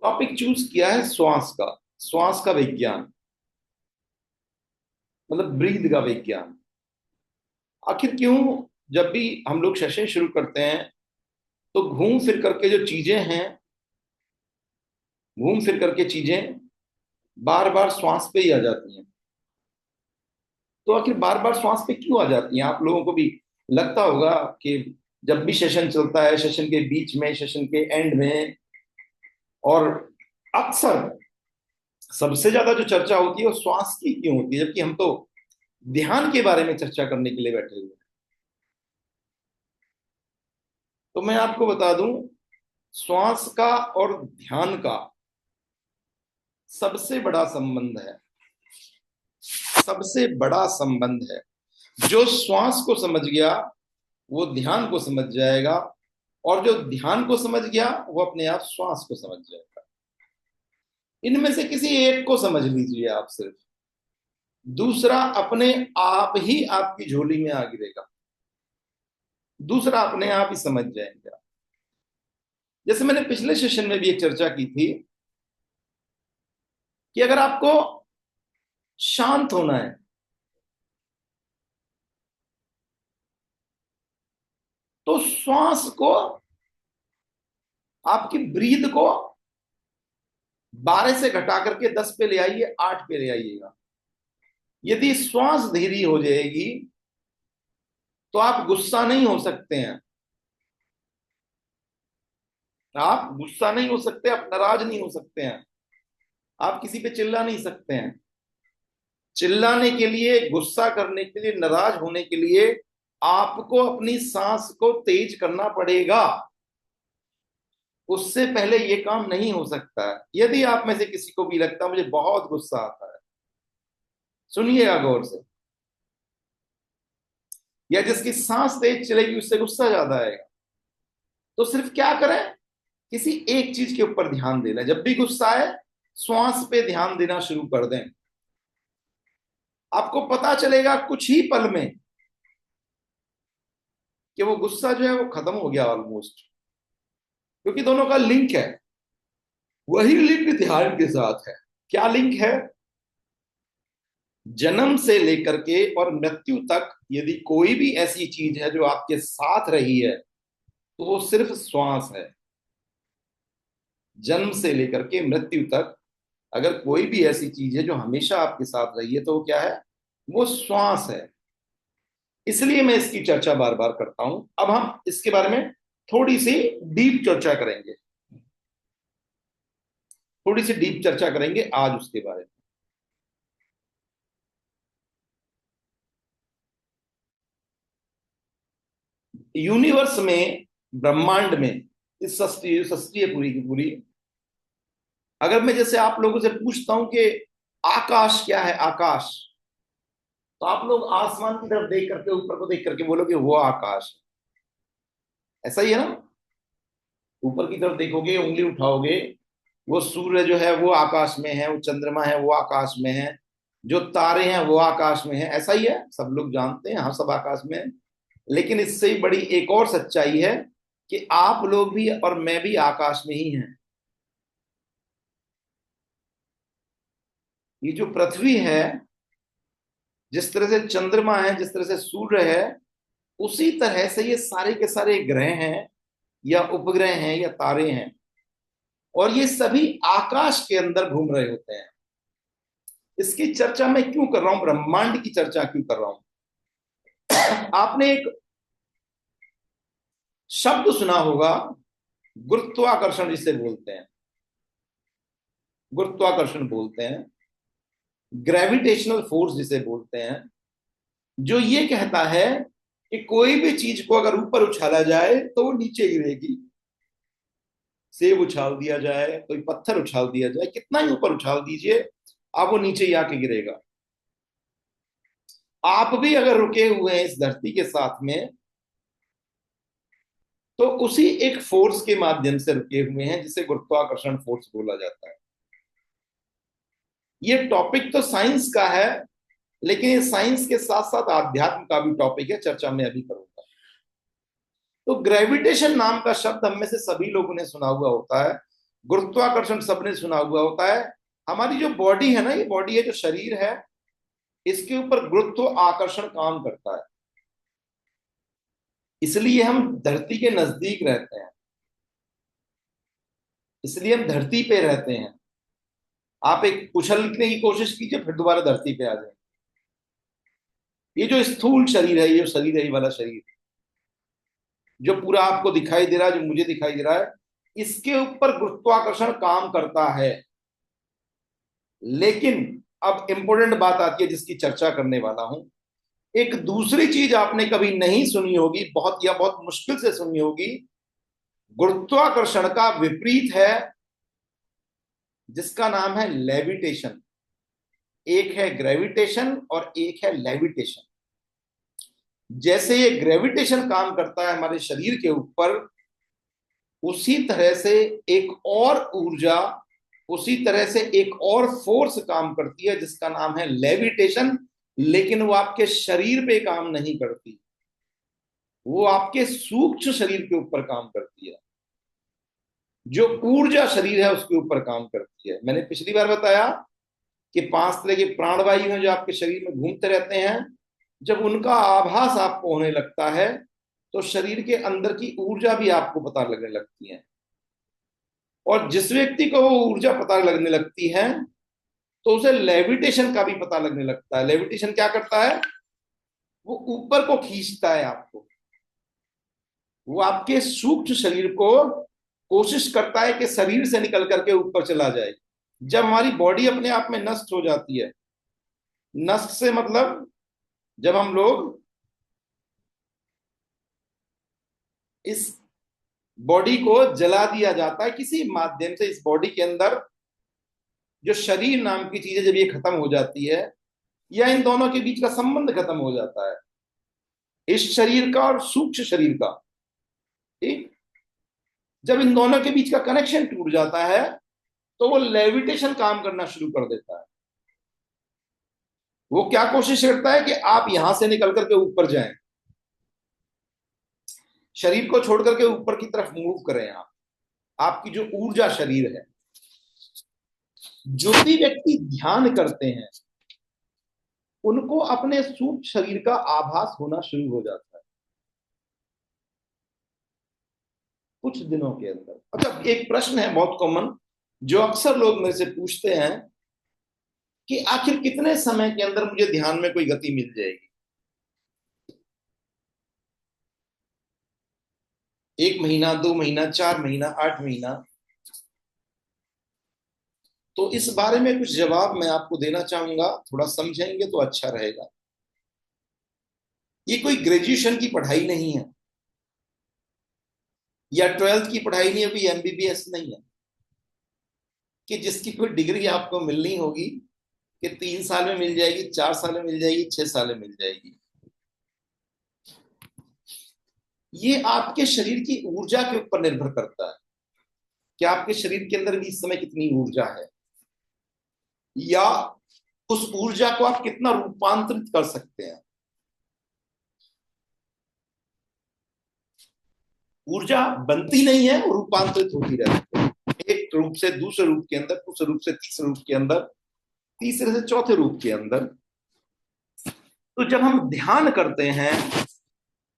Topic choose किया है श्वास का विज्ञान, मतलब ब्रीद का विज्ञान। आखिर क्यों जब भी हम लोग सेशन शुरू करते हैं तो घूम फिर करके जो चीजें हैं, घूम फिर करके चीजें बार बार श्वास पे ही आ जाती हैं। तो आखिर बार बार श्वास पे क्यों आ जाती हैं? आप लोगों को भी लगता होगा कि जब भी सेशन चलता है, सेशन के बीच में, सेशन के एंड में, और अक्सर सबसे ज्यादा जो चर्चा होती है वो श्वास की क्यों होती है, जबकि हम तो ध्यान के बारे में चर्चा करने के लिए बैठे हुए हैं। तो मैं आपको बता दूं, श्वास का और ध्यान का सबसे बड़ा संबंध है, सबसे बड़ा संबंध है। जो श्वास को समझ गया वो ध्यान को समझ जाएगा, और जो ध्यान को समझ गया वो अपने आप श्वास को समझ जाएगा। इनमें से किसी एक को समझ लीजिए आप सिर्फ, दूसरा अपने आप ही आपकी झोली में आ गिरेगा, दूसरा अपने आप ही समझ जाएगा। जैसे मैंने पिछले सेशन में भी एक चर्चा की थी कि अगर आपको शांत होना है तो श्वास को, आपकी ब्रीद को 12 से घटा करके 10 पे ले आइए, 8 पे ले आइएगा। यदि श्वास धीरी हो जाएगी तो आप गुस्सा नहीं हो सकते हैं, आप गुस्सा नहीं हो सकते, आप नाराज नहीं हो सकते हैं, आप किसी पे चिल्ला नहीं सकते हैं। चिल्लाने के लिए, गुस्सा करने के लिए, नाराज होने के लिए आपको अपनी सांस को तेज करना पड़ेगा। उससे पहले ये काम नहीं हो सकता है। यदि आप में से किसी को भी लगता है मुझे बहुत गुस्सा आता है, सुनिएगा गौर से, या जिसकी सांस तेज चलेगी उससे गुस्सा ज्यादा आएगा, तो सिर्फ क्या करें, किसी एक चीज के ऊपर ध्यान देना। जब भी गुस्सा आए श्वास पे ध्यान देना शुरू कर दें, आपको पता चलेगा कुछ ही पल में कि वो गुस्सा जो है वो खत्म हो गया ऑलमोस्ट, क्योंकि दोनों का लिंक है। वही लिंक ध्यान के साथ है। क्या लिंक है? जन्म से लेकर के और मृत्यु तक यदि कोई भी ऐसी चीज है जो आपके साथ रही है तो वो सिर्फ श्वास है। जन्म से लेकर के मृत्यु तक अगर कोई भी ऐसी चीज है जो हमेशा आपके साथ रही है तो वो क्या है? वो श्वास है। इसलिए मैं इसकी चर्चा बार बार करता हूं। अब हम इसके बारे में थोड़ी सी डीप चर्चा करेंगे, थोड़ी सी डीप चर्चा करेंगे आज उसके बारे में। यूनिवर्स में, ब्रह्मांड में, इस सृष्टि है पूरी की पूरी, अगर मैं जैसे आप लोगों से पूछता हूं कि आकाश क्या है, आकाश, तो आप लोग आसमान की तरफ देख करके, ऊपर को देख करके बोलोगे वो आकाश है। ऐसा ही है ना? ऊपर की तरफ देखोगे, उंगली उठाओगे, वो सूर्य जो है वो आकाश में है, वो चंद्रमा है वो आकाश में है, जो तारे हैं वो आकाश में है। ऐसा ही है, सब लोग जानते हैं, हाँ सब आकाश में है। लेकिन इससे ही बड़ी एक और सच्चाई है कि आप लोग भी और मैं भी आकाश में ही हैं। ये जो पृथ्वी है, जिस तरह से चंद्रमा है, जिस तरह से सूर्य है, उसी तरह से ये सारे के सारे ग्रह हैं या उपग्रह हैं या तारे हैं, और ये सभी आकाश के अंदर घूम रहे होते हैं। इसकी चर्चा मैं क्यों कर रहा हूं, ब्रह्मांड की चर्चा क्यों कर रहा हूं? आपने एक शब्द सुना होगा, गुरुत्वाकर्षण जिसे बोलते हैं, गुरुत्वाकर्षण बोलते हैं, ग्रेविटेशनल फोर्स जिसे बोलते हैं, जो ये कहता है कि कोई भी चीज को अगर ऊपर उछाला जाए तो वो नीचे गिरेगी। सेब उछाल दिया जाए, कोई पत्थर उछाल दिया जाए, कितना ही ऊपर उछाल दीजिए, आप वो नीचे ही आके गिरेगा। आप भी अगर रुके हुए हैं इस धरती के साथ में तो उसी एक फोर्स के माध्यम से रुके हुए हैं जिसे गुरुत्वाकर्षण फोर्स बोला जाता है। ये टॉपिक तो साइंस का है, लेकिन ये साइंस के साथ साथ आध्यात्म का भी टॉपिक है, चर्चा में अभी करूंगा। तो ग्रेविटेशन नाम का शब्द हम में से सभी लोगों ने सुना हुआ होता है। गुरुत्वाकर्षण सबने सुना हुआ होता है। हमारी जो बॉडी है ना, ये बॉडी है, जो शरीर है, इसके ऊपर गुरुत्व आकर्षण काम करता है, इसलिए हम धरती के नजदीक रहते हैं, इसलिए हम धरती पे रहते हैं। आप एक उछलने की कोशिश कीजिए, फिर दोबारा धरती पे आ जाए। ये जो स्थूल शरीर है, ये शरीर है, ये वाला शरीर जो पूरा आपको दिखाई दे रहा है, जो मुझे दिखाई दे रहा है, इसके ऊपर गुरुत्वाकर्षण काम करता है। लेकिन अब इंपॉर्टेंट बात आती है जिसकी चर्चा करने वाला हूं। एक दूसरी चीज आपने कभी नहीं सुनी होगी, बहुत या बहुत मुश्किल से सुनी होगी। गुरुत्वाकर्षण का विपरीत है, जिसका नाम है लेविटेशन। एक है ग्रेविटेशन और एक है लेविटेशन। जैसे ये ग्रेविटेशन काम करता है हमारे शरीर के ऊपर, उसी तरह से एक और ऊर्जा, उसी तरह से एक और फोर्स काम करती है जिसका नाम है लेविटेशन। लेकिन वो आपके शरीर पे काम नहीं करती, वो आपके सूक्ष्म शरीर के ऊपर काम करती है। जो ऊर्जा शरीर है उसके ऊपर काम करती है। मैंने पिछली बार बताया कि 5 तरह के प्राणवायु हैं जो आपके शरीर में घूमते रहते हैं। जब उनका आभास आपको होने लगता है तो शरीर के अंदर की ऊर्जा भी आपको पता लगने लगती है। और जिस व्यक्ति को वो ऊर्जा पता लगने लगती है तो उसे लेविटेशन का भी पता लगने लगता है। लेविटेशन क्या करता है? वो ऊपर को खींचता है आपको, वो आपके सूक्ष्म शरीर को कोशिश करता है कि शरीर से निकल करके ऊपर चला जाए। जब हमारी बॉडी अपने आप में नष्ट हो जाती है, नष्ट से मतलब जब हम लोग इस बॉडी को जला दिया जाता है किसी माध्यम से, इस बॉडी के अंदर जो शरीर नाम की चीज है, जब ये खत्म हो जाती है या इन दोनों के बीच का संबंध खत्म हो जाता है, इस शरीर का और सूक्ष्म शरीर का, ठीक, जब इन दोनों के बीच का कनेक्शन टूट जाता है तो वो लेविटेशन काम करना शुरू कर देता है। वो क्या कोशिश करता है कि आप यहां से निकल करके ऊपर जाएं, शरीर को छोड़ करके ऊपर की तरफ मूव करें। आप, आपकी जो ऊर्जा शरीर है, जो भी व्यक्ति ध्यान करते हैं उनको अपने सूक्ष्म शरीर का आभास होना शुरू हो जाता है कुछ दिनों के अंदर। अच्छा, एक प्रश्न है बहुत कॉमन जो अक्सर लोग मेरे से पूछते हैं कि आखिर कितने समय के अंदर मुझे ध्यान में कोई गति मिल जाएगी? 1 महीना, 2 महीना, 4 महीना, 8 महीना? तो इस बारे में कुछ जवाब मैं आपको देना चाहूंगा, थोड़ा समझेंगे तो अच्छा रहेगा। ये कोई ग्रेजुएशन की पढ़ाई नहीं है या 12th की पढ़ाई नहीं है, कोई एमबीबीएस नहीं है कि जिसकी कोई डिग्री आपको मिलनी होगी कि 3 साल में मिल जाएगी, 4 साल में मिल जाएगी, 6 साल में मिल जाएगी। ये आपके शरीर की ऊर्जा के ऊपर निर्भर करता है कि आपके शरीर के अंदर भी इस समय कितनी ऊर्जा है, या उस ऊर्जा को आप कितना रूपांतरित कर सकते हैं। ऊर्जा बनती नहीं है, वो रूपांतरित होती रहती है, एक रूप से दूसरे रूप के अंदर, दूसरे रूप से तीसरे रूप के अंदर, तीसरे से चौथे रूप के अंदर। तो जब हम ध्यान करते हैं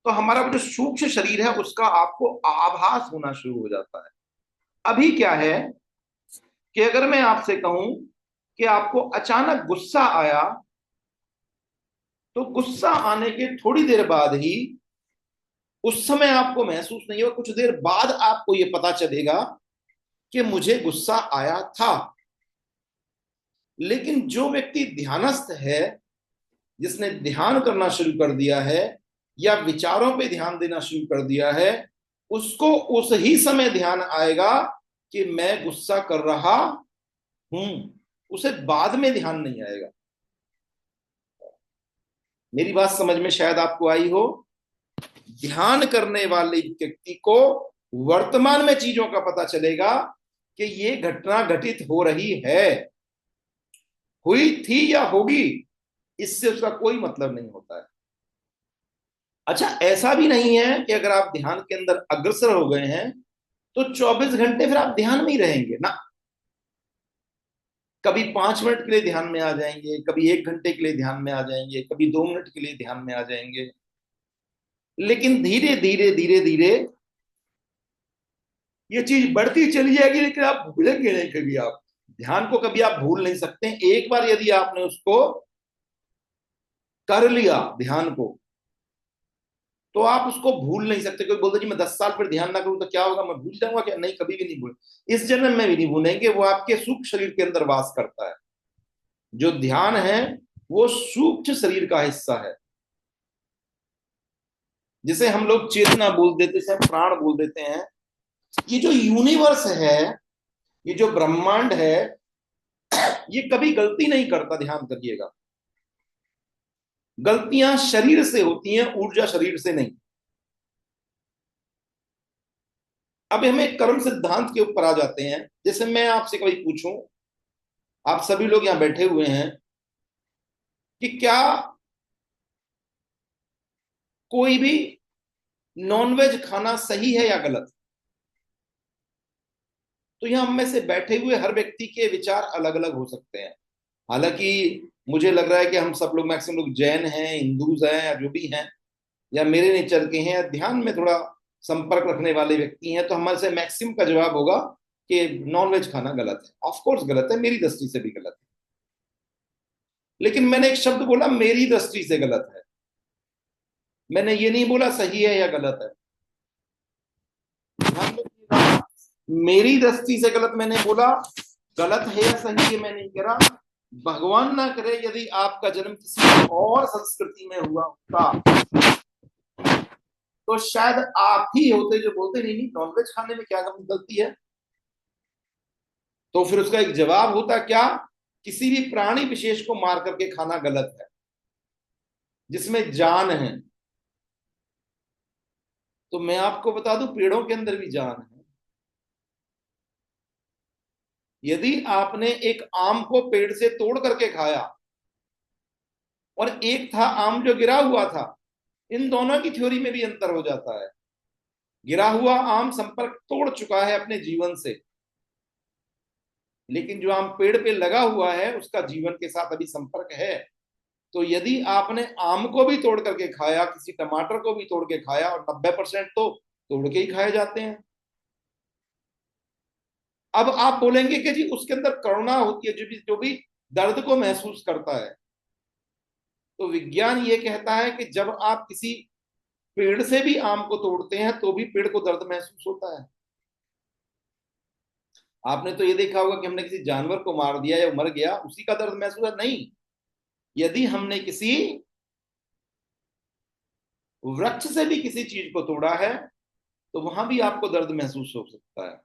तो हमारा जो सूक्ष्म शरीर है उसका आपको आभास होना शुरू हो जाता है। अभी क्या है कि अगर मैं आपसे कहूं कि आपको अचानक गुस्सा आया, तो गुस्सा आने के थोड़ी देर बाद ही, उस समय आपको महसूस नहीं होगा, कुछ देर बाद आपको यह पता चलेगा कि मुझे गुस्सा आया था। लेकिन जो व्यक्ति ध्यानस्थ है, जिसने ध्यान करना शुरू कर दिया है या विचारों पे ध्यान देना शुरू कर दिया है, उसको उस ही समय ध्यान आएगा कि मैं गुस्सा कर रहा हूं, उसे बाद में ध्यान नहीं आएगा। मेरी बात समझ में शायद आपको आई हो। ध्यान करने वाले व्यक्ति को वर्तमान में चीजों का पता चलेगा कि ये घटना घटित हो रही है, हुई थी या होगी, इससे उसका कोई मतलब नहीं होता है। अच्छा, ऐसा भी नहीं है कि अगर आप ध्यान के अंदर अग्रसर हो गए हैं तो 24 घंटे फिर आप ध्यान में ही रहेंगे ना। कभी 5 मिनट के लिए ध्यान में आ जाएंगे, कभी 1 घंटे के लिए ध्यान में आ जाएंगे, कभी 2 मिनट के लिए ध्यान में आ जाएंगे। लेकिन धीरे धीरे धीरे धीरे ये चीज बढ़ती चली जाएगी, लेकिन आप भूलेंगे नहीं कभी। आप ध्यान को कभी आप भूल नहीं सकते। एक बार यदि आपने उसको कर लिया ध्यान को, तो आप उसको भूल नहीं सकते। कोई बोलता जी मैं 10 साल फिर ध्यान ना करूं तो क्या होगा, मैं भूल जाऊंगा क्या? नहीं, कभी भी नहीं भूल, इस जन्म में भी नहीं भूलेंगे। वो आपके सूक्ष्म शरीर के अंदर वास करता है। जो ध्यान है वो सूक्ष्म शरीर का हिस्सा है, जिसे हम लोग चेतना बोल देते हैं, प्राण बोल देते हैं। ये जो यूनिवर्स है, ये जो ब्रह्मांड है, ये कभी गलती नहीं करता, ध्यान करिएगा। गलतियां शरीर से होती हैं, ऊर्जा शरीर से नहीं। अब हम एक कर्म सिद्धांत के ऊपर आ जाते हैं। जैसे मैं आपसे कभी पूछूं, आप सभी लोग यहां बैठे हुए हैं, कि क्या कोई भी नॉनवेज खाना सही है या गलत? तो यहां हम में से बैठे हुए हर व्यक्ति के विचार अलग अलग हो सकते हैं। हालांकि मुझे लग रहा है कि हम सब लोग, मैक्सिमम लोग जैन हैं, हिंदूज हैं, या जो भी हैं, या मेरे नेचर के हैं, ध्यान में थोड़ा संपर्क रखने वाले व्यक्ति हैं, तो हमारे से मैक्सिमम का जवाब होगा कि नॉनवेज खाना गलत है। ऑफ कोर्स गलत है, मेरी दृष्टि से भी गलत है। लेकिन मैंने एक शब्द बोला, मेरी दृष्टि से गलत है। मैंने ये नहीं बोला सही है या गलत है। ध्यान रखिएगा, मेरी दृष्टि से गलत मैंने बोला, गलत है या सही है मैं नहीं कह रहा। भगवान ना करे यदि आपका जन्म किसी और संस्कृति में हुआ होता, तो शायद आप ही होते जो बोलते नहीं नहीं नॉनवेज खाने में क्या गलती है। तो फिर उसका एक जवाब होता क्या? किसी भी प्राणी विशेष को मार करके खाना गलत है, जिसमें जान है। तो मैं आपको बता दूं, पेड़ों के अंदर भी जान है। यदि आपने एक आम को पेड़ से तोड़ करके खाया, और एक था आम जो गिरा हुआ था, इन दोनों की थ्योरी में भी अंतर हो जाता है। गिरा हुआ आम संपर्क तोड़ चुका है अपने जीवन से, लेकिन जो आम पेड़ पे लगा हुआ है उसका जीवन के साथ अभी संपर्क है। तो यदि आपने आम को भी तोड़ करके खाया, किसी टमाटर को भी तोड़ के खाया, और 90% तो तोड़ के ही खाए जाते हैं। अब आप बोलेंगे कि जी उसके अंदर करुणा होती है, जो भी दर्द को महसूस करता है। तो विज्ञान ये कहता है कि जब आप किसी पेड़ से भी आम को तोड़ते हैं, तो भी पेड़ को दर्द महसूस होता है। आपने तो ये देखा होगा कि हमने किसी जानवर को मार दिया या मर गया, उसी का दर्द महसूस है? नहीं। यदि हमने किसी वृक्ष से भी किसी चीज को तोड़ा है, तो वहां भी आपको दर्द महसूस हो सकता है।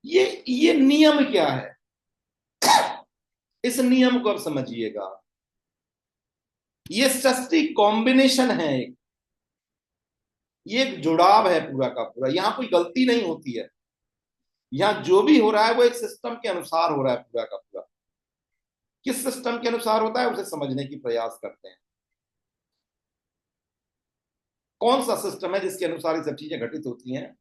ये नियम क्या है? इस नियम को अब समझिएगा। ये सृष्टि कॉम्बिनेशन है एक, ये एक जुड़ाव है पूरा का पूरा। यहां कोई गलती नहीं होती है। यहां जो भी हो रहा है वो एक सिस्टम के अनुसार हो रहा है पूरा का पूरा। किस सिस्टम के अनुसार होता है उसे समझने की प्रयास करते हैं। कौन सा सिस्टम है जिसके अनुसार ये सब चीजें घटित होती हैं?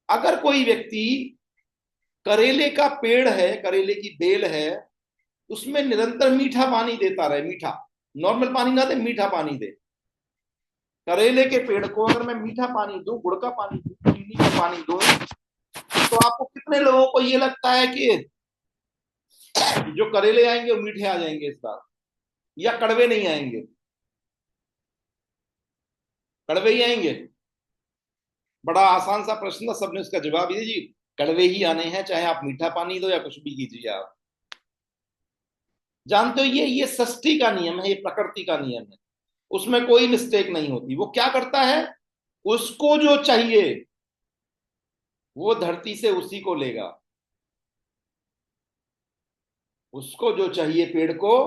अगर कोई व्यक्ति, करेले का पेड़ है, करेले की बेल है, उसमें निरंतर मीठा पानी देता रहे, मीठा, नॉर्मल पानी ना दे, मीठा पानी दे। करेले के पेड़ को अगर मैं मीठा पानी दूं, गुड़ का पानी दूं, चीनी का पानी दूं, तो आपको कितने लोगों को ये लगता है कि जो करेले आएंगे वो मीठे आ जाएंगे इस बार, या कड़वे नहीं आएंगे? कड़वे ही आएंगे। बड़ा आसान सा प्रश्न था, सबने उसका जवाब ये जी, कड़वे ही आने हैं, चाहे आप मीठा पानी दो या कुछ भी कीजिए आप। जानते हो, ये सृष्टि का नियम है, ये प्रकृति का नियम है। उसमें कोई मिस्टेक नहीं होती। वो क्या करता है, उसको जो चाहिए वो धरती से उसी को लेगा। उसको जो चाहिए पेड़ को,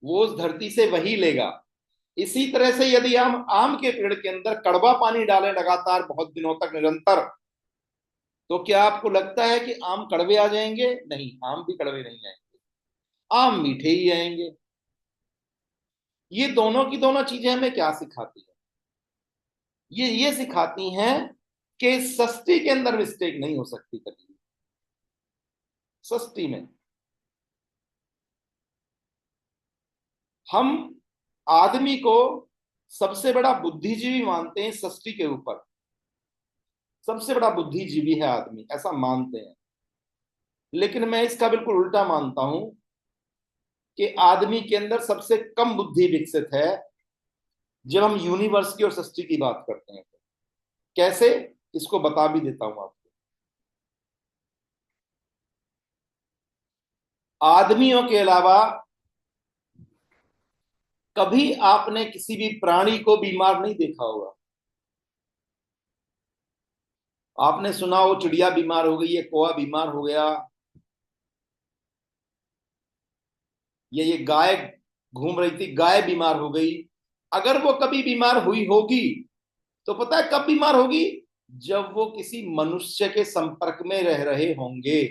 वो उस धरती से वही लेगा। इसी तरह से यदि हम आम के पेड़ के अंदर कड़वा पानी डालें लगातार बहुत दिनों तक निरंतर, तो क्या आपको लगता है कि आम कड़वे आ जाएंगे? नहीं, आम भी कड़वे नहीं आएंगे, आम मीठे ही आएंगे। ये दोनों की दोनों चीजें हमें क्या सिखाती है? ये सिखाती हैं कि षष्ठी के अंदर मिस्टेक नहीं हो सकती कभी। षष्ठी में हम आदमी को सबसे बड़ा बुद्धिजीवी मानते हैं, षष्ठी के ऊपर सबसे बड़ा बुद्धिजीवी है आदमी, ऐसा मानते हैं। लेकिन मैं इसका बिल्कुल उल्टा मानता हूं कि आदमी के अंदर सबसे कम बुद्धि विकसित है जब हम यूनिवर्स की और सृष्टि की बात करते हैं। कैसे, इसको बता भी देता हूं आपको। आदमियों के अलावा कभी आपने किसी भी प्राणी को बीमार नहीं देखा होगा। आपने सुना हो चिड़िया बीमार हो गई है, कौवा बीमार हो गया, या ये गाय घूम रही थी, गाय बीमार हो गई। अगर वो कभी बीमार हुई होगी तो पता है कब बीमार होगी? जब वो किसी मनुष्य के संपर्क में रह रहे होंगे।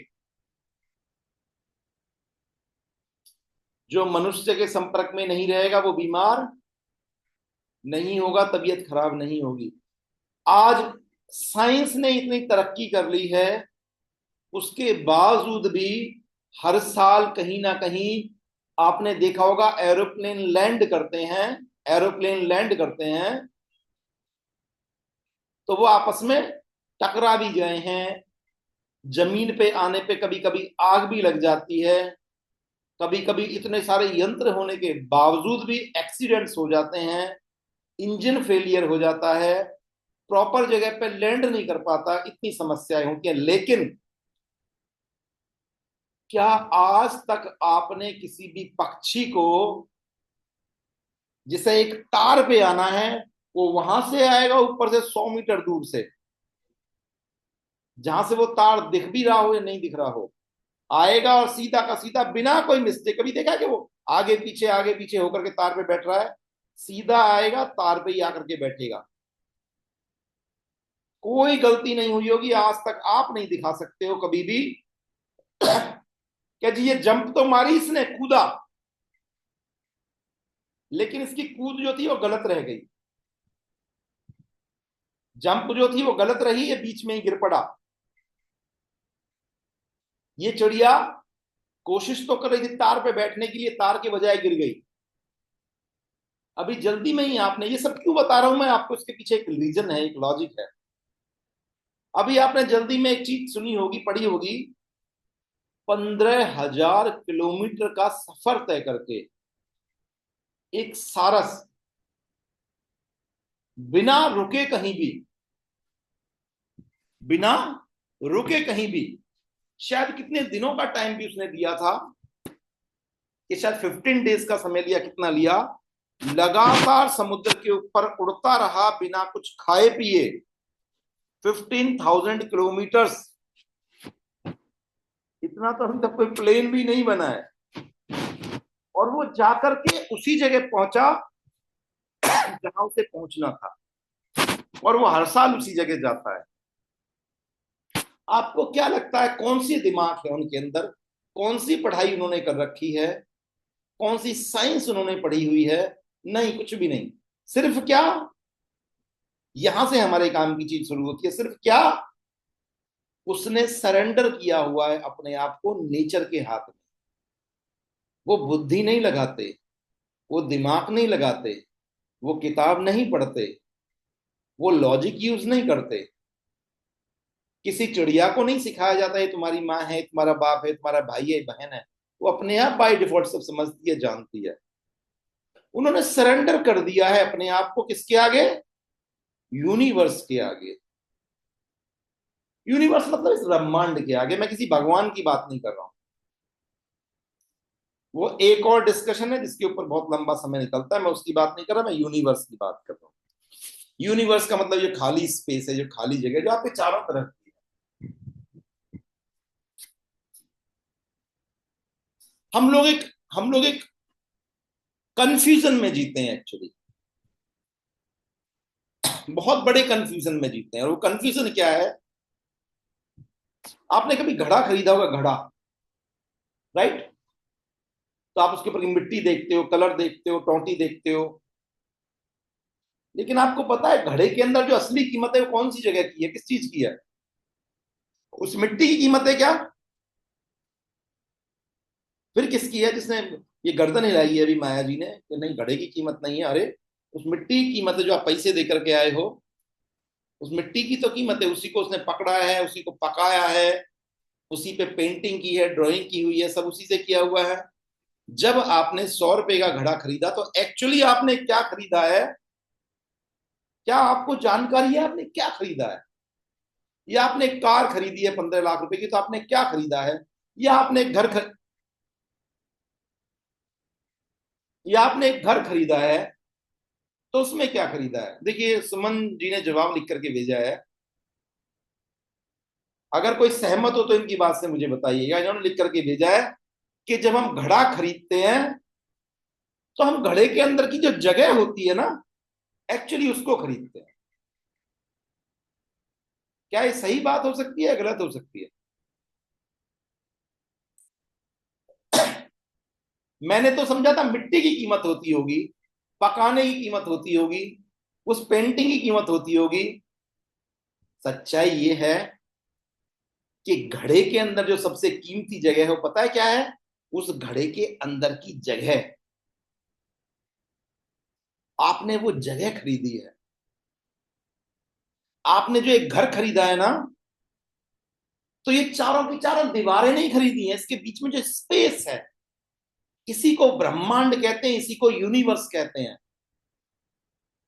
जो मनुष्य के संपर्क में नहीं रहेगा वो बीमार नहीं होगा, तबीयत खराब नहीं होगी। आज साइंस ने इतनी तरक्की कर ली है, उसके बावजूद भी हर साल कहीं ना कहीं आपने देखा होगा एरोप्लेन लैंड करते हैं, एरोप्लेन लैंड करते हैं तो वो आपस में टकरा भी गए हैं। जमीन पे आने पे कभी कभी आग भी लग जाती है, कभी कभी इतने सारे यंत्र होने के बावजूद भी एक्सीडेंट्स हो जाते हैं, इंजन फेलियर हो जाता है, प्रॉपर जगह पे लैंड नहीं कर पाता, इतनी समस्याएं होती हैं। लेकिन क्या आज तक आपने किसी भी पक्षी को, जिसे एक तार पे आना है, वो वहां से आएगा ऊपर से 100 मीटर दूर से, जहां से वो तार दिख भी रहा हो या नहीं दिख रहा हो, आएगा और सीधा का सीधा बिना कोई मिस्टेक, कभी देखा कि वो आगे पीछे होकर के तार पे बैठ रहा है? सीधा आएगा, तार पे ही आकर के बैठेगा। कोई गलती नहीं हुई होगी आज तक, आप नहीं दिखा सकते हो कभी भी क्या जी ये जंप तो मारी इसने, कूदा, लेकिन इसकी कूद जो थी वो गलत रह गई, जंप जो थी वो गलत रही, ये बीच में ही गिर पड़ा। ये चिड़िया कोशिश तो कर रही थी तार पे बैठने के लिए, तार के बजाय गिर गई। अभी जल्दी में ही आपने, ये सब क्यों बता रहा हूं मैं आपको, इसके पीछे एक रीजन है, एक लॉजिक है। अभी आपने जल्दी में एक चीज सुनी होगी, पढ़ी होगी, 15,000 किलोमीटर का सफर तय करके एक सारस बिना रुके कहीं भी, बिना रुके कहीं भी, शायद कितने दिनों का टाइम भी उसने दिया था, कि शायद 15 डेज का समय लिया, कितना लिया, लगातार समुद्र के ऊपर उड़ता रहा बिना कुछ खाए पिए, 15,000 किलोमीटर्स। इतना तो अभी तक कोई प्लेन भी नहीं बना है। और वो जाकर के उसी जगह पहुंचा जहां उसे पहुंचना था, और वो हर साल उसी जगह जाता है। आपको क्या लगता है कौन सी दिमाग है उनके अंदर? कौन सी पढ़ाई उन्होंने कर रखी है? कौन सी साइंस उन्होंने पढ़ी हुई है? नहीं, कुछ भी नहीं। सिर्फ क्या, यहां से हमारे काम की चीज शुरू होती है, सिर्फ क्या, उसने सरेंडर किया हुआ है अपने आप को नेचर के हाथ में। वो बुद्धि नहीं लगाते, वो दिमाग नहीं लगाते, वो किताब नहीं पढ़ते, वो लॉजिक यूज नहीं करते। किसी चिड़िया को नहीं सिखाया जाता है तुम्हारी माँ है, तुम्हारा बाप है, तुम्हारा भाई है, बहन है। वो अपने आप बाय डिफॉल्ट सब समझती है, जानती है। उन्होंने सरेंडर कर दिया है अपने आप को, किसके आगे? यूनिवर्स के आगे। यूनिवर्स मतलब इस ब्रह्मांड के आगे। मैं किसी भगवान की बात नहीं कर रहा हूं, वो एक और डिस्कशन है जिसके ऊपर बहुत लंबा समय निकलता है, मैं उसकी बात नहीं कर रहा, मैं यूनिवर्स की बात कर रहा हूँ। यूनिवर्स का मतलब जो खाली स्पेस है, जो खाली जगह जो आपके चारों तरफ है। हम लोग एक कंफ्यूजन में जीते हैं एक्चुअली, बहुत बड़े कंफ्यूजन में जीते हैं। और वो कंफ्यूजन क्या है? आपने कभी घड़ा खरीदा होगा, घड़ा, राइट? तो आप उसके ऊपर मिट्टी देखते हो, कलर देखते हो, टोंटी देखते हो, लेकिन आपको पता है घड़े के अंदर जो असली कीमत है वो कौन सी जगह की है, किस चीज की है? उस मिट्टी की कीमत है क्या? फिर किसकी है? जिसने ये गर्दन हिलाई है अभी माया जी ने कि नहीं घड़े की कीमत नहीं है, अरे उस मिट्टी की कीमत है जो आप पैसे दे करके आए हो। उस मिट्टी की तो कीमत है, उसी को उसने पकड़ा है, उसी को पकाया है, उसी पे पेंटिंग की है, ड्राइंग की हुई है, सब उसी से किया हुआ है। जब आपने 100 रुपए का घड़ा खरीदा तो एक्चुअली आपने क्या खरीदा है? क्या आपको जानकारी है आपने क्या खरीदा है? या आपने एक कार खरीदी है 15 लाख रुपए की, तो आपने क्या खरीदा है? या आपने एक या आपने एक घर खरीदा है, तो उसमें क्या खरीदा है? देखिए सुमन जी ने जवाब लिख करके भेजा है, अगर कोई सहमत हो तो इनकी बात से मुझे बताइएगा। इन्होंने लिख करके भेजा है कि जब हम घड़ा खरीदते हैं तो हम घड़े के अंदर की जो जगह होती है ना, एक्चुअली उसको खरीदते हैं। क्या ये सही बात हो सकती है, गलत हो सकती है? मैंने तो समझा था मिट्टी की कीमत होती होगी, पकाने की कीमत होती होगी, उस पेंटिंग की कीमत होती होगी। सच्चाई ये है कि घड़े के अंदर जो सबसे कीमती जगह है वो पता है क्या है? उस घड़े के अंदर की जगह। आपने वो जगह खरीदी है। आपने जो एक घर खरीदा है ना, तो ये चारों की चारों दीवारें नहीं खरीदी हैं, इसके बीच में जो स्पेस है, इसी को ब्रह्मांड कहते हैं, इसी को यूनिवर्स कहते हैं।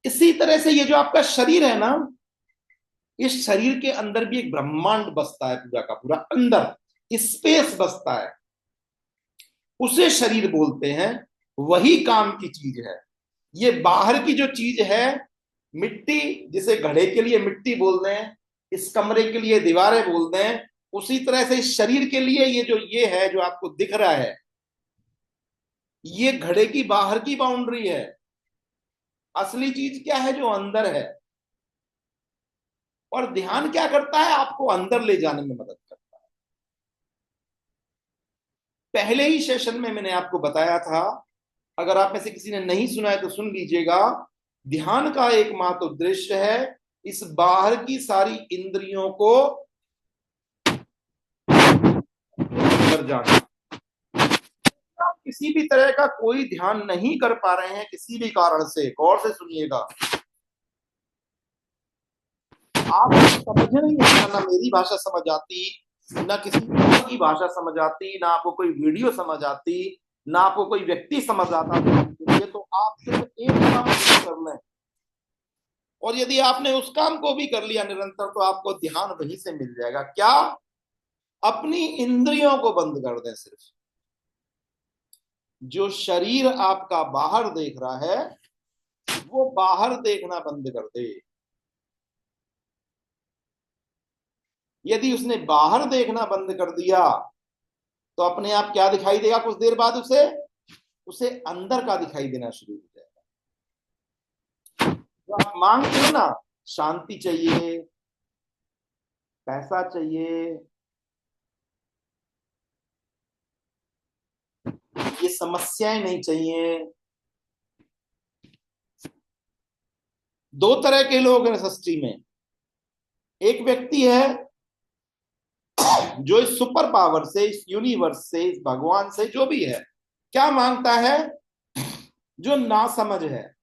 इसी तरह से ये जो आपका शरीर है ना, इस शरीर के अंदर भी एक ब्रह्मांड बसता है, पूरा का पूरा अंदर स्पेस बसता है, उसे शरीर बोलते हैं। वही काम की चीज है। ये बाहर की जो चीज है, मिट्टी, जिसे घड़े के लिए मिट्टी बोलते हैं, इस कमरे के लिए दीवारें बोलते हैं, उसी तरह से इस शरीर के लिए ये जो ये है जो आपको दिख रहा है, ये घड़े की बाहर की बाउंड्री है। असली चीज क्या है? जो अंदर है। और ध्यान क्या करता है? आपको अंदर ले जाने में मदद करता है। पहले ही सेशन में मैंने आपको बताया था, अगर आप में से किसी ने नहीं सुना है तो सुन लीजिएगा। ध्यान का एकमात्र उद्देश्य है इस बाहर की सारी इंद्रियों को अंदर जाना। आप किसी भी तरह का कोई ध्यान नहीं कर पा रहे हैं किसी भी कारण से, गौर से सुनिएगा। आप समझ नहीं है ना, मेरी भाषा समझ आती, ना किसी और की भाषा समझ आती, ना आपको कोई वीडियो समझ आती, ना आपको कोई व्यक्ति समझ आता ये तो आप सिर्फ एक काम कर लें, और यदि आपने उस काम को भी कर लिया निरंतर, तो आपको ध्यान वहीं से मिल जाएगा। क्या? अपनी इंद्रियों को बंद कर दें सिर्फ। जो शरीर आपका बाहर देख रहा है, वो बाहर देखना बंद कर दे। यदि उसने बाहर देखना बंद कर दिया, तो अपने आप क्या दिखाई देगा? कुछ देर बाद उसे उसे अंदर का दिखाई देना शुरू हो जाएगा। जो आप मांगते हो ना, शांति चाहिए, पैसा चाहिए, ये समस्याएं नहीं चाहिए। दो तरह के लोग हैं सृष्टि में। एक व्यक्ति है जो इस सुपर पावर से, इस यूनिवर्स से, इस भगवान से, जो भी है, क्या मांगता है? जो ना समझ है,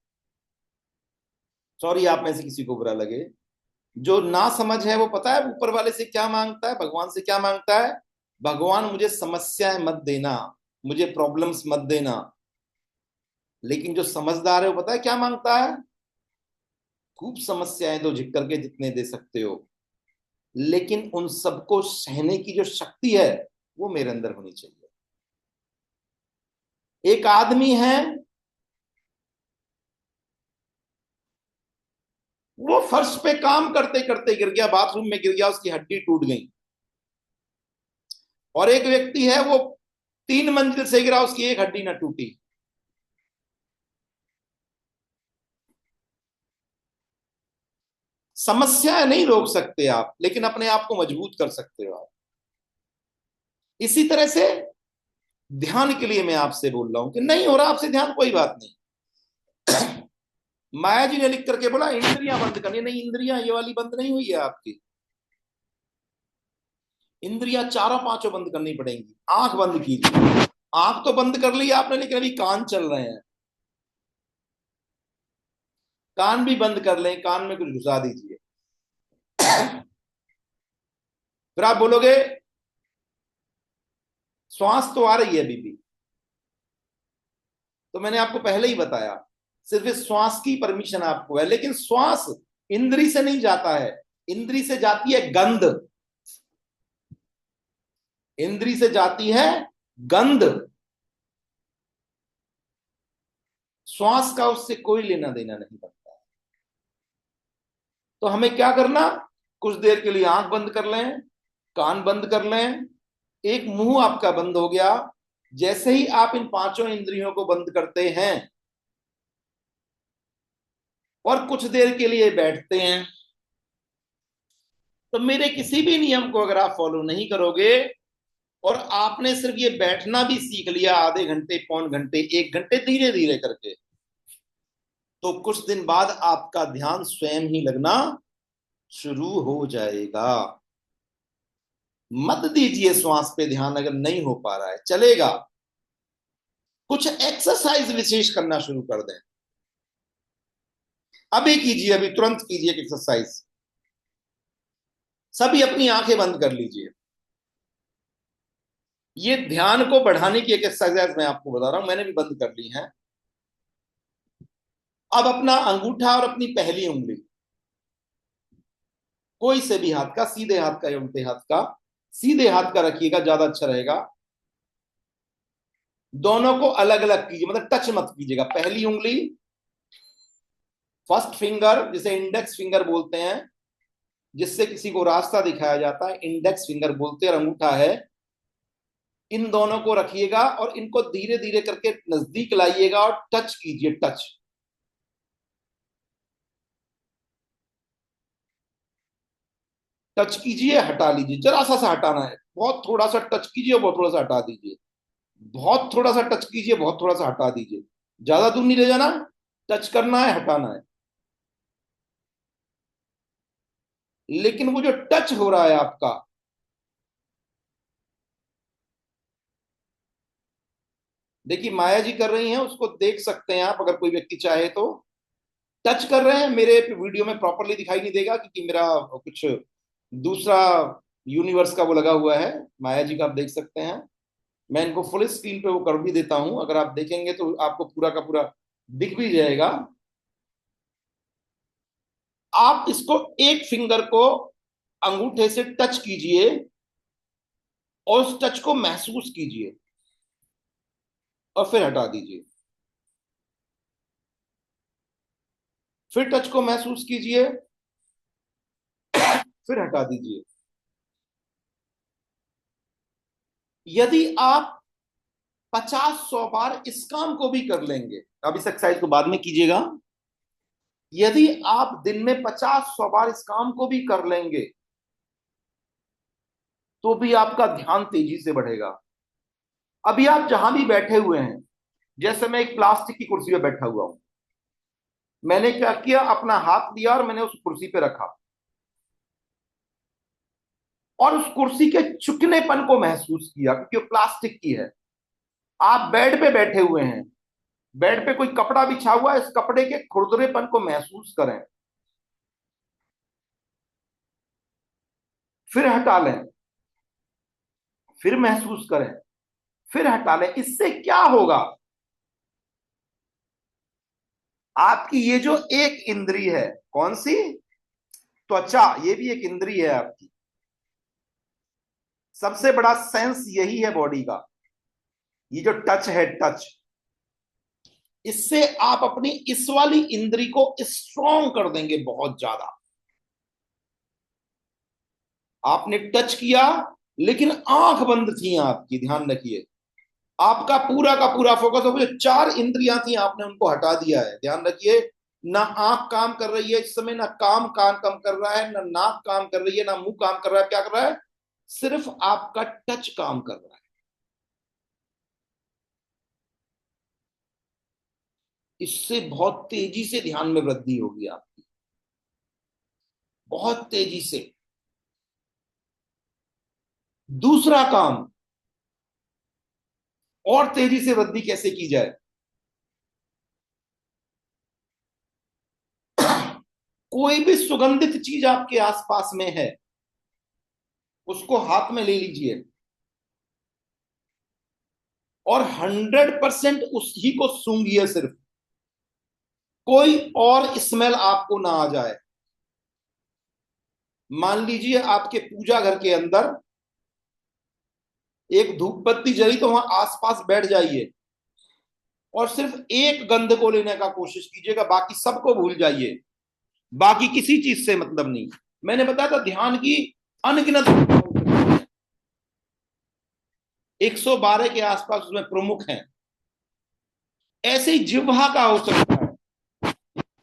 सॉरी आप में से किसी को बुरा लगे, जो ना समझ है, वो पता है ऊपर वाले से क्या मांगता है? भगवान से क्या मांगता है? भगवान मुझे समस्याएं मत देना, मुझे प्रॉब्लम्स मत देना। लेकिन जो समझदार है वो पता है क्या मांगता है? खूब समस्याएं दो झिक करके जितने दे सकते हो, लेकिन उन सबको सहने की जो शक्ति है वो मेरे अंदर होनी चाहिए। एक आदमी है, वो फर्श पे काम करते करते गिर गया, बाथरूम में गिर गया, उसकी हड्डी टूट गई। और एक व्यक्ति है, वो 3 मंजिल से गिरा, उसकी एक हड्डी ना टूटी। समस्याएं नहीं रोक सकते आप, लेकिन अपने आप को मजबूत कर सकते हो आप। इसी तरह से ध्यान के लिए मैं आपसे बोल रहा हूं कि नहीं हो रहा आपसे ध्यान, कोई बात नहीं। माया जी ने लिख करके बोला इंद्रियां बंद करनी, नहीं इंद्रियां ये वाली बंद नहीं हुई है आपकी, इंद्रियां चारों पांचों बंद करनी पड़ेंगी। आंख बंद कीजिए, आंख तो बंद कर ली आपने, लेकिन अभी कान चल रहे हैं, कान भी बंद कर लें, कान में कुछ घुसा दीजिए। फिर आप बोलोगे श्वास तो आ रही है अभी भी, तो मैंने आपको पहले ही बताया सिर्फ इस श्वास की परमिशन आपको है, लेकिन श्वास इंद्री से नहीं जाता है, इंद्री से जाती है गंध, इंद्री से जाती है गंध, श्वास का उससे कोई लेना देना नहीं बनता। तो हमें क्या करना, कुछ देर के लिए आंख बंद कर लें, कान बंद कर लें, एक मुंह आपका बंद हो गया। जैसे ही आप इन पांचों इंद्रियों को बंद करते हैं और कुछ देर के लिए बैठते हैं, तो मेरे किसी भी नियम को अगर आप फॉलो नहीं करोगे और आपने सिर्फ ये बैठना भी सीख लिया आधे घंटे, पौन घंटे, एक घंटे, धीरे धीरे करके, तो कुछ दिन बाद आपका ध्यान स्वयं ही लगना शुरू हो जाएगा। मत दीजिए श्वास पे ध्यान, अगर नहीं हो पा रहा है चलेगा, कुछ एक्सरसाइज विशेष करना शुरू कर दें। अभी कीजिए, अभी तुरंत कीजिए एक्सरसाइज। सभी अपनी आंखें बंद कर लीजिए। ये ध्यान को बढ़ाने की एक एक्सरसाइज मैं आपको बता रहा हूं, मैंने भी बंद कर ली है। अब अपना अंगूठा और अपनी पहली उंगली, कोई से भी हाथ का, सीधे हाथ का या उल्टे हाथ का, सीधे हाथ का रखिएगा, ज्यादा अच्छा रहेगा। दोनों को अलग अलग कीजिए, मतलब टच मत कीजिएगा। पहली उंगली, फर्स्ट फिंगर जिसे इंडेक्स फिंगर बोलते हैं, जिससे किसी को रास्ता दिखाया जाता है, इंडेक्स फिंगर बोलते हैं, और अंगूठा है, इन दोनों को रखिएगा और इनको धीरे धीरे करके नजदीक लाइएगा और टच कीजिए, टच। टच कीजिए, हटा लीजिए, जरा सा हटाना है, बहुत थोड़ा सा टच कीजिए, बहुत थोड़ा सा हटा दीजिए, बहुत थोड़ा सा टच कीजिए, बहुत थोड़ा सा हटा दीजिए, ज्यादा दूर नहीं ले जाना, टच करना है, हटाना है। लेकिन वो जो टच हो रहा है आपका, देखिए माया जी कर रही हैं, उसको देख सकते हैं आप अगर कोई व्यक्ति चाहे तो। टच कर रहे हैं, मेरे वीडियो में प्रॉपरली दिखाई नहीं देगा क्योंकि मेरा कुछ दूसरा यूनिवर्स का वो लगा हुआ है। माया जी का आप देख सकते हैं, मैं इनको फुल स्क्रीन पे वो कर भी देता हूं, अगर आप देखेंगे तो आपको पूरा का पूरा दिख भी जाएगा। आप इसको एक फिंगर को अंगूठे से टच कीजिए और उस टच को महसूस कीजिए और फिर हटा दीजिए। फिर टच को महसूस कीजिए, फिर हटा दीजिए। यदि आप 50-100 बार इस काम को भी कर लेंगे, अब इस एक्सरसाइज को बाद में कीजिएगा, यदि आप दिन में 50-100 बार इस काम को भी कर लेंगे तो भी आपका ध्यान तेजी से बढ़ेगा। अभी आप जहां भी बैठे हुए हैं, जैसे मैं एक प्लास्टिक की कुर्सी पे बैठा हुआ हूं, मैंने क्या किया, अपना हाथ लिया और मैंने उस कुर्सी पे रखा और उस कुर्सी के चुकनेपन को महसूस किया, क्योंकि वो प्लास्टिक की है। आप बेड पे बैठे हुए हैं, बेड पे कोई कपड़ा बिछा हुआ है, इस कपड़े के खुरदरेपन को महसूस करें, फिर हटा लें, फिर महसूस करें, फिर हटा लें। इससे क्या होगा, आपकी ये जो एक इंद्री है, कौन सी, त्वचा, ये भी एक इंद्री है आपकी। सबसे बड़ा सेंस यही है बॉडी का, ये जो टच है, टच। इससे आप अपनी इस वाली इंद्री को स्ट्रॉन्ग कर देंगे बहुत ज्यादा। आपने टच किया लेकिन आंख बंद थी आपकी, ध्यान रखिए, आपका पूरा का पूरा फोकस हो, जो चार इंद्रियां थी आपने उनको हटा दिया है, ध्यान रखिए। ना आंख काम कर रही है इस समय, ना कान काम कर रहा है, ना नाक काम कर रही है, ना मुंह काम कर रहा है। क्या कर रहा है, सिर्फ आपका टच काम कर रहा है। इससे बहुत तेजी से ध्यान में वृद्धि होगी आपकी, बहुत तेजी से। दूसरा काम, और तेजी से वृद्धि कैसे की जाए? कोई भी सुगंधित चीज आपके आसपास में है, उसको हाथ में ले लीजिए और 100% उसी को सूंघिए सिर्फ, कोई और स्मेल आपको ना आ जाए। मान लीजिए आपके पूजा घर के अंदर एक धूप बत्ती जली, तो वहां आसपास बैठ जाइए और सिर्फ एक गंध को लेने का कोशिश कीजिएगा, बाकी सबको भूल जाइए, बाकी किसी चीज से मतलब नहीं। मैंने बताया था ध्यान की अनगिनत 112 के आसपास उसमें प्रमुख हैं। ऐसे ही जिह्वा का हो सकता है,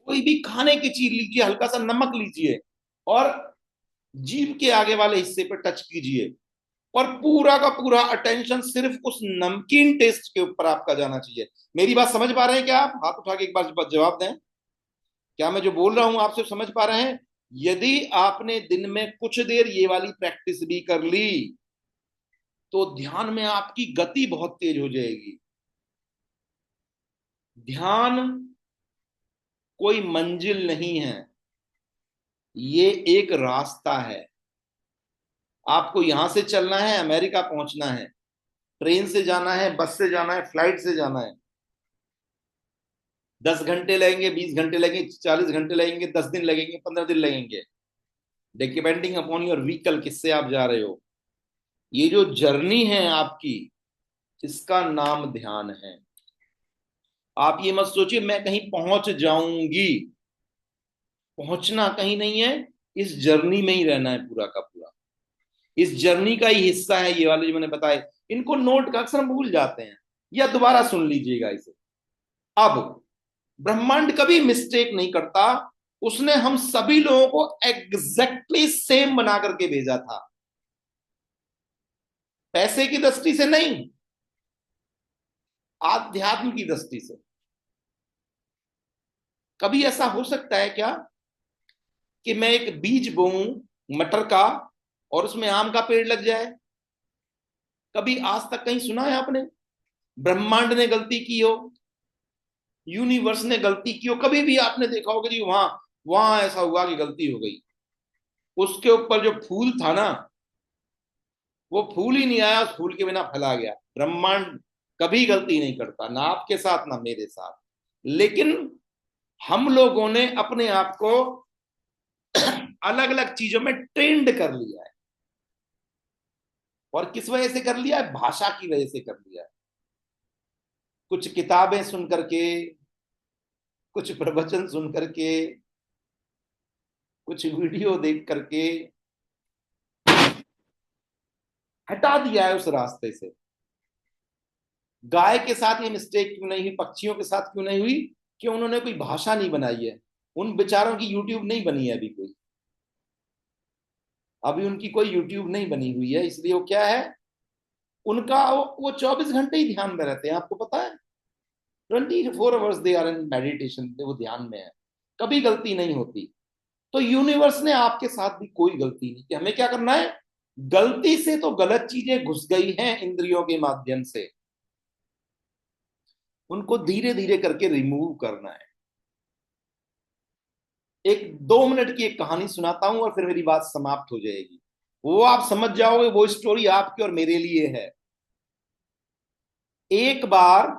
कोई भी खाने की चीज लीजिए, हल्का सा नमक लीजिए और जीभ के आगे वाले हिस्से पर टच कीजिए, और पूरा का पूरा अटेंशन सिर्फ उस नमकीन टेस्ट के ऊपर आपका जाना चाहिए। मेरी बात समझ पा रहे हैं क्या आप? हाथ उठा के एक बार जवाब दें, क्या मैं जो बोल रहा हूं आपसे समझ पा रहे हैं? यदि आपने दिन में कुछ देर ये वाली प्रैक्टिस भी कर ली, तो ध्यान में आपकी गति बहुत तेज हो जाएगी। ध्यान कोई मंजिल नहीं है, ये एक रास्ता है। आपको यहां से चलना है, अमेरिका पहुंचना है, ट्रेन से जाना है, बस से जाना है, फ्लाइट से जाना है, 10 घंटे लगेंगे, 20 घंटे लगेंगे, 40 घंटे लगेंगे, 10 दिन लगेंगे, 15 दिन लगेंगे, डिपेंडिंग अपॉन योर व्हीकल, किससे आप जा रहे हो। ये जो जर्नी है आपकी, इसका नाम ध्यान है। आप ये मत सोचिए मैं कहीं पहुंच जाऊंगी, पहुंचना कहीं नहीं है, इस जर्नी में ही रहना है पूरा का पूरा। इस जर्नी का ही हिस्सा है ये वाले जो मैंने बताए, इनको नोट का अक्सर हम भूल जाते हैं, या दोबारा सुन लीजिएगा इसे। अब ब्रह्मांड कभी मिस्टेक नहीं करता, उसने हम सभी लोगों को एग्जैक्टली सेम बना करके भेजा था, पैसे की दृष्टि से नहीं, आध्यात्म की दृष्टि से। कभी ऐसा हो सकता है क्या कि मैं एक बीज बोऊं मटर का और उसमें आम का पेड़ लग जाए? कभी आज तक कहीं सुना है आपने ब्रह्मांड ने गलती की हो, यूनिवर्स ने गलती की हो? कभी भी आपने देखा होगा जी वहां वहां ऐसा हुआ कि गलती हो गई, उसके ऊपर जो फूल था ना, वो फूल ही नहीं आया, उस फूल के बिना फैला गया। ब्रह्मांड कभी गलती नहीं करता, ना आपके साथ ना मेरे साथ। लेकिन हम लोगों ने अपने आप को अलग अलग चीजों में ट्रेंड कर लिया है, और किस वजह से कर लिया है? भाषा की वजह से कर लिया है। कुछ किताबें सुन करके, कुछ प्रवचन सुन करके, कुछ वीडियो देख करके हटा दिया है उस रास्ते से। गाय के साथ ये मिस्टेक क्यों नहीं हुई, पक्षियों के साथ क्यों नहीं हुई? कि उन्होंने कोई भाषा नहीं बनाई है, उन बेचारों की यूट्यूब नहीं बनी है अभी कोई, अभी उनकी कोई यूट्यूब नहीं बनी हुई है, इसलिए वो क्या है, उनका वो 24 घंटे ही ध्यान में रहते हैं। आपको पता है 24 hours they are in meditation, वो ध्यान में है, कभी गलती नहीं होती। तो यूनिवर्स ने आपके साथ भी कोई गलती नहीं की। हमें क्या करना है? गलती से तो गलत चीजें घुस गई हैं इंद्रियों के माध्यम से, उनको धीरे धीरे करके रिमूव करना है। एक 2 मिनट की एक कहानी सुनाता हूं और फिर मेरी बात समाप्त हो जाएगी, वो आप समझ जाओगे, वो स्टोरी आपके और मेरे लिए है। एक बार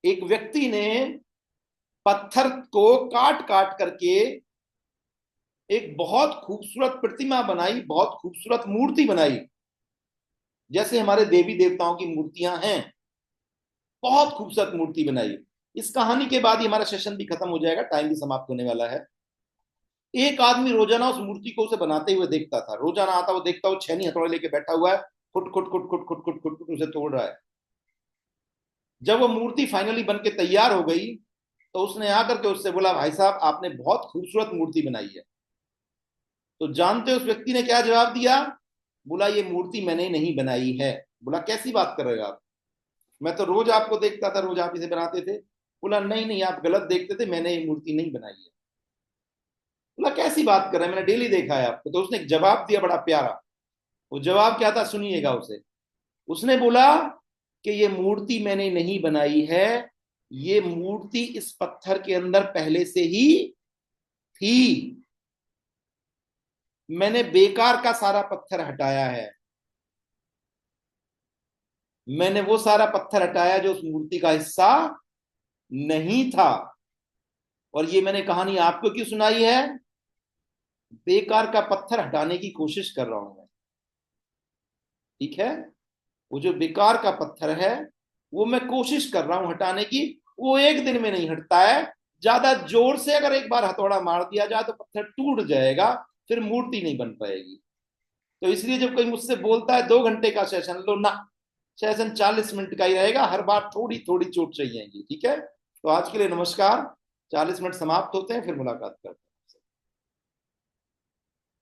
एक व्यक्ति ने पत्थर को काट काट करके एक बहुत खूबसूरत प्रतिमा बनाई, बहुत खूबसूरत मूर्ति बनाई, जैसे हमारे देवी देवताओं की मूर्तियां हैं, बहुत खूबसूरत मूर्ति बनाई। इस कहानी के बाद ही हमारा सेशन भी खत्म हो जाएगा, टाइम भी समाप्त होने वाला है। एक आदमी रोजाना उस मूर्ति को उसे बनाते हुए देखता था, रोजाना आता, वो देखता, वो छेनी हथौड़ा लेके बैठा हुआ है, खुट खुट खुट खुट खुट खुट खुट खुट उसे तोड़ रहा है। जब वो मूर्ति फाइनली बन के तैयार हो गई, तो उसने आकर के उससे बोला, भाई साहब आपने बहुत खूबसूरत मूर्ति बनाई है। तो जानते हो उस व्यक्ति ने क्या जवाब दिया? बोला ये मूर्ति मैंने नहीं बनाई है। बोला कैसी बात कर रहे हो आप, मैं तो रोज आपको देखता था, रोज आप इसे बनाते थे। बोला नहीं नहीं, आप गलत देखते थे, मैंने ये मूर्ति नहीं बनाई है। बोला कैसी बात कर रहे हैं, मैंने डेली देखा है आपको। तो उसने एक जवाब दिया बड़ा प्यारा। वो जवाब क्या था, सुनिएगा उसे। उसने बोला कि ये मूर्ति मैंने नहीं बनाई है, ये मूर्ति इस पत्थर के अंदर पहले से ही थी। मैंने बेकार का सारा पत्थर हटाया है। मैंने वो सारा पत्थर हटाया जो उस मूर्ति का हिस्सा नहीं था। और ये मैंने कहानी आपको क्यों सुनाई है? बेकार का पत्थर हटाने की कोशिश कर रहा हूं मैं। ठीक है, वो जो बेकार का पत्थर है वो मैं कोशिश कर रहा हूं हटाने की। वो एक दिन में नहीं हटता है। ज्यादा जोर से अगर एक बार हथौड़ा मार दिया जाए तो पत्थर टूट जाएगा, फिर मूर्ति नहीं बन पाएगी। तो इसलिए जब कोई मुझसे बोलता है 2 घंटे का सेशन लो, ना, सेशन 40 मिनट का ही रहेगा, हर बार थोड़ी थोड़ी चोट चाहिएगी। ठीक है, तो आज के लिए नमस्कार। 40 मिनट समाप्त होते हैं, फिर मुलाकात करते हैं।